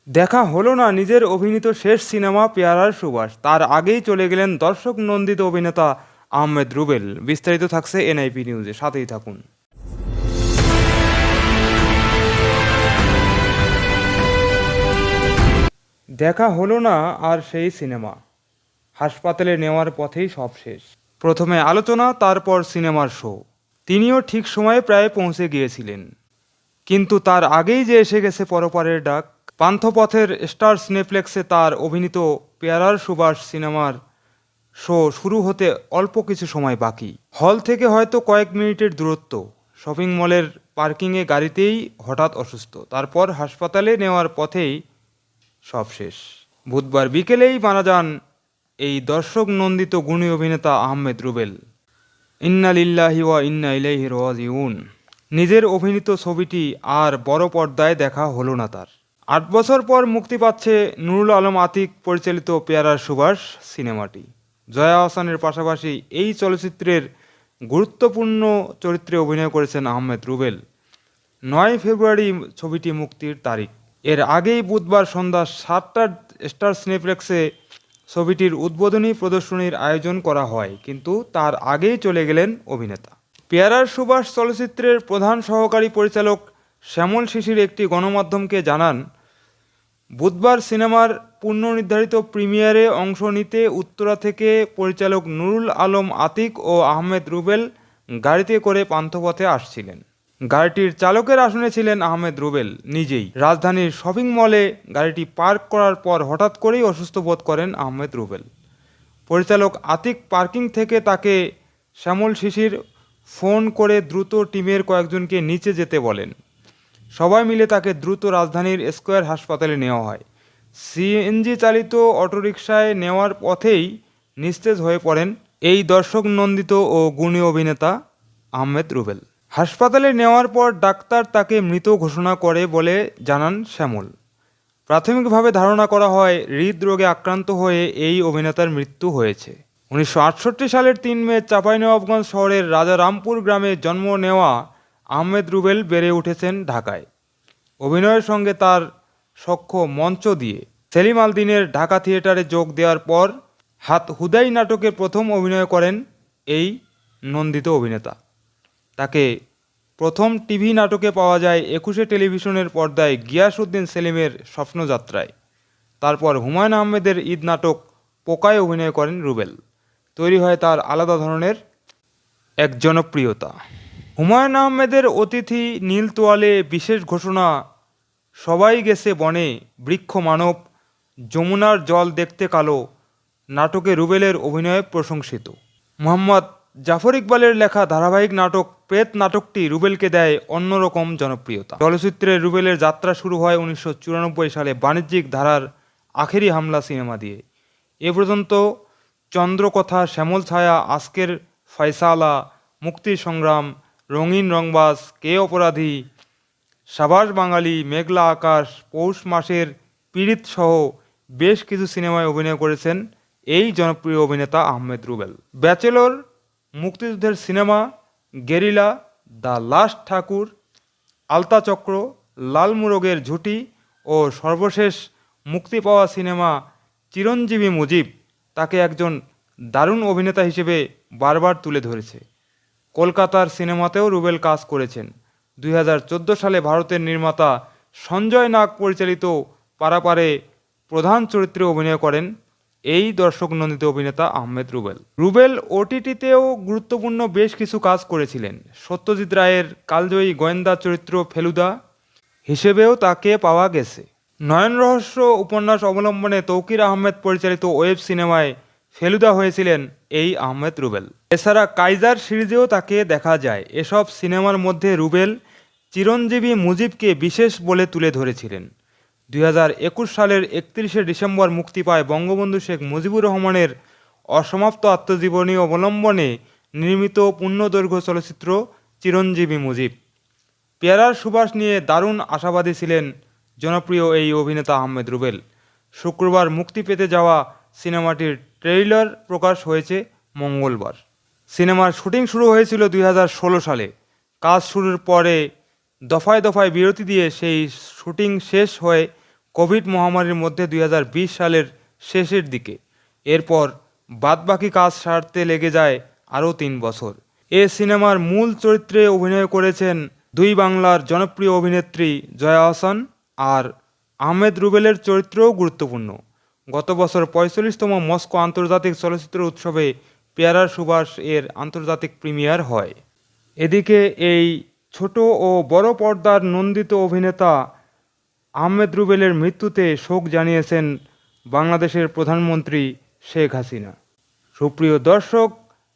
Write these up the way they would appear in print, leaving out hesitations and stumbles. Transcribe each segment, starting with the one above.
দেখা হলো না নিজের অভিনীত শেষ সিনেমা পেয়ারার সুবাস, তার আগেই চলে গেলেন দর্শক নন্দিত অভিনেতা আহমেদ রুবেল। বিস্তারিত থাকছে এনআইপি নিউজে, সাথেই থাকুন। দেখা হলো না আর সেই সিনেমা, হাসপাতালে নেওয়ার পথেই সব শেষ। প্রথমে আলোচনা, তারপর সিনেমার শো। তিনিও ঠিক সময়ে প্রায় পৌঁছে গিয়েছিলেন, কিন্তু তার আগেই যে এসে গেছে পরপারের ডাক। পান্থপথের স্টার সিনেপ্লেক্সে তার অভিনীত পেয়ারার সুবাস সিনেমার শো শুরু হতে অল্প কিছু সময় বাকি। হল থেকে হয়তো কয়েক মিনিটের দূরত্ব। শপিং মলের পার্কিংয়ে গাড়িতেই হঠাৎ অসুস্থ, তারপর হাসপাতালে নেওয়ার পথেই সব শেষ। বুধবার বিকেলেই মারা যান এই দর্শক নন্দিত গুণী অভিনেতা আহমেদ রুবেল। ইন্না লিল্লাহি ওয়া ইন্না ইলাইহি রাজিউন। নিজের অভিনীত ছবিটি আর বড় পর্দায় দেখা হলো না তার। ৮ বছর পর মুক্তি পাচ্ছে নুরুল আলম আতিক পরিচালিত পেয়ারার সুবাস সিনেমাটি। জয়া আহসানের পাশাপাশি এই চলচ্চিত্রের গুরুত্বপূর্ণ চরিত্রে অভিনয় করেছেন আহমেদ রুবেল। ৯ ফেব্রুয়ারি ছবিটি মুক্তির তারিখ। এর আগেই বুধবার সন্ধ্যা ৭টার স্টার সিনেপ্লেক্সে ছবিটির উদ্বোধনী প্রদর্শনীর আয়োজন করা হয়, কিন্তু তার আগেই চলে গেলেন অভিনেতা। পেয়ারার সুবাস চলচ্চিত্রের প্রধান সহকারী পরিচালক শ্যামল শিশির একটি গণমাধ্যমকে জানান, বুধবার সিনেমার পূর্বনির্ধারিত প্রিমিয়ারে অংশ নিতে উত্তরা থেকে পরিচালক নুরুল আলম আতিক ও আহমেদ রুবেল গাড়িতে করে পান্থপথে আসছিলেন। গাড়িটির চালকের আসনে ছিলেন আহমেদ রুবেল নিজেই। রাজধানীর শপিং মলে গাড়িটি পার্ক করার পর হঠাৎ করেই অসুস্থ বোধ করেন আহমেদ রুবেল। পরিচালক আতিক পার্কিং থেকে তাকে শ্যামল শিশির ফোন করে দ্রুত টিমের কয়েকজনকে নিচে যেতে বলেন। সবাই মিলে তাকে দ্রুত রাজধানীর স্কয়ার হাসপাতালে নেওয়া হয়। সিএনজি চালিত অটোরিকশায় নেওয়ার পথেই নিস্তেজ হয়ে পড়েন এই দর্শক নন্দিত ও গুণী অভিনেতা আহমেদ রুবেল। হাসপাতালে নেওয়ার পর ডাক্তার তাকে মৃত ঘোষণা করে বলে জানান শ্যামল। প্রাথমিকভাবে ধারণা করা হয় হৃদরোগে আক্রান্ত হয়ে এই অভিনেতার মৃত্যু হয়েছে। ১৯৬৮ সালের ৩ মে চাঁপাইনবাবগঞ্জ শহরের রাজারামপুর গ্রামে জন্ম নেওয়া আহমেদ রুবেল বেড়ে উঠেছেন ঢাকায়। অভিনয়ের সঙ্গে তার সখ্য মঞ্চ দিয়ে। সেলিম আল দীনের ঢাকা থিয়েটারে যোগ দেওয়ার পর হাত হুদাই নাটকে প্রথম অভিনয় করেন এই নন্দিত অভিনেতা। তাকে প্রথম টিভি নাটকে পাওয়া যায় ২১শে টেলিভিশনের পর্দায় গিয়াসউদ্দিন সেলিমের স্বপ্নযাত্রায়। তারপর হুমায়ূন আহমেদের ঈদ নাটক পোকায় অভিনয় করেন রুবেল। তৈরি হয় তার আলাদা ধরনের এক জনপ্রিয়তা। হুমায়ূন আহমেদের অতিথি নীল তোয়ালে বিশেষ ঘোষণা, সবাই গেছে বনে, বৃক্ষ মানব, যমুনার জল দেখতে কালো নাটকে রুবেলের অভিনয় প্রশংসিত। মোহাম্মদ জাফর ইকবালের লেখা ধারাবাহিক নাটক প্রেত নাটকটি রুবেলকে দেয় অন্যরকম জনপ্রিয়তা। চলচ্চিত্রে রুবেলের যাত্রা শুরু হয় ১৯৯৪ সালে বাণিজ্যিক ধারার আখেরি হামলা সিনেমা দিয়ে। এ পর্যন্ত চন্দ্রকথা, শ্যামল ছায়া, আজকের ফয়সালা, মুক্তির সংগ্রাম, রঙিন রংবাজ, কে অপরাধী, সাবাস বাঙালি, মেঘলা আকাশ, পৌষ মাসের পীড়িত সহ বেশ কিছু সিনেমায় অভিনয় করেছেন এই জনপ্রিয় অভিনেতা আহমেদ রুবেল। ব্যাচেলর, মুক্তিযুদ্ধের সিনেমা, গেরিলা, দ্য লাস্ট ঠাকুর, আলতা চক্র, লাল মুরগের ঝুঁটি ও সর্বশেষ মুক্তি পাওয়া সিনেমা চিরঞ্জীবী মুজিব তাকে একজন দারুণ অভিনেতা হিসেবে বারবার তুলে ধরেছে। কলকাতার সিনেমাতেও রুবেল কাজ করেছেন। ২০১৪ সালে ভারতের নির্মাতা সঞ্জয় নাগ পরিচালিত পারাপারে প্রধান চরিত্রে অভিনয় করেন এই দর্শক নন্দিত অভিনেতা আহমেদ রুবেল। রুবেল ওটিটিতেও গুরুত্বপূর্ণ বেশ কিছু কাজ করেছিলেন। সত্যজিৎ রায়ের কালজয়ী গোয়েন্দা চরিত্র ফেলুদা হিসেবেও তাকে পাওয়া গেছে। নয়ন রহস্য উপন্যাস অবলম্বনে তৌকির আহমেদ পরিচালিত ওয়েব সিনেমায় ফেলুদা হয়েছিলেন এই আহমেদ রুবেল। এছাড়া কাইজার সিরিজেও তাকে দেখা যায়। এসব সিনেমার মধ্যে রুবেল চিরঞ্জীবী মুজিবকে বিশেষ বলে তুলে ধরেছিলেন। ২০২১ সালের ৩১শে ডিসেম্বর মুক্তি পায় বঙ্গবন্ধু শেখ মুজিবুর রহমানের অসমাপ্ত আত্মজীবনী অবলম্বনে নির্মিত পূর্ণদৈর্ঘ্য চলচ্চিত্র চিরঞ্জীবী মুজিব। পেয়ারার সুবাস নিয়ে দারুণ আশাবাদী ছিলেন জনপ্রিয় এই অভিনেতা আহমেদ রুবেল। শুক্রবার মুক্তি পেতে যাওয়া সিনেমাটির ট্রেইলার প্রকাশ হয়েছে মঙ্গলবার। সিনেমার শুটিং শুরু হয়েছিল ২০১৬ সালে। কাজ শুরুর পরে দফায় দফায় বিরতি দিয়ে সেই শুটিং শেষ হয়ে কোভিড মহামারীর মধ্যে 2020 সালের শেষের দিকে। এরপর বাদবাকি কাজ সারতে লেগে যায় আরও 3 বছর। এ সিনেমার মূল চরিত্রে অভিনয় করেছেন দুই বাংলার জনপ্রিয় অভিনেত্রী জয়া আহসান, আর আহমেদ রুবেলের চরিত্রও গুরুত্বপূর্ণ। গত বছর 45তম মস্কো আন্তর্জাতিক চলচ্চিত্র উৎসবে পেয়ারার সুবাস এর আন্তর্জাতিক প্রিমিয়ার হয়। এদিকে এই ছোট ও বড় পর্দার নন্দিত অভিনেতা আহমেদ রুবেলের মৃত্যুতে শোক জানিয়েছেন বাংলাদেশের প্রধানমন্ত্রী শেখ হাসিনা। সুপ্রিয় দর্শক,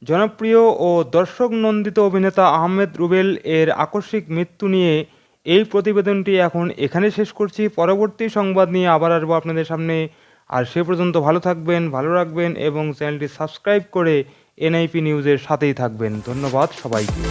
জনপ্রিয় ও দর্শক নন্দিত অভিনেতা আহমেদ রুবেল এর আকস্মিক মৃত্যু নিয়ে এই প্রতিবেদনটি এখন এখানে শেষ করছি। পরবর্তী সংবাদ নিয়ে আবার আসবো আপনাদের সামনে। আর সে পর্যন্ত ভালো থাকবেন, ভালো রাখবেন এবং চ্যানেলটি সাবস্ক্রাইব করে এনআইপি নিউজের সাথেই থাকবেন। ধন্যবাদ সবাইকে।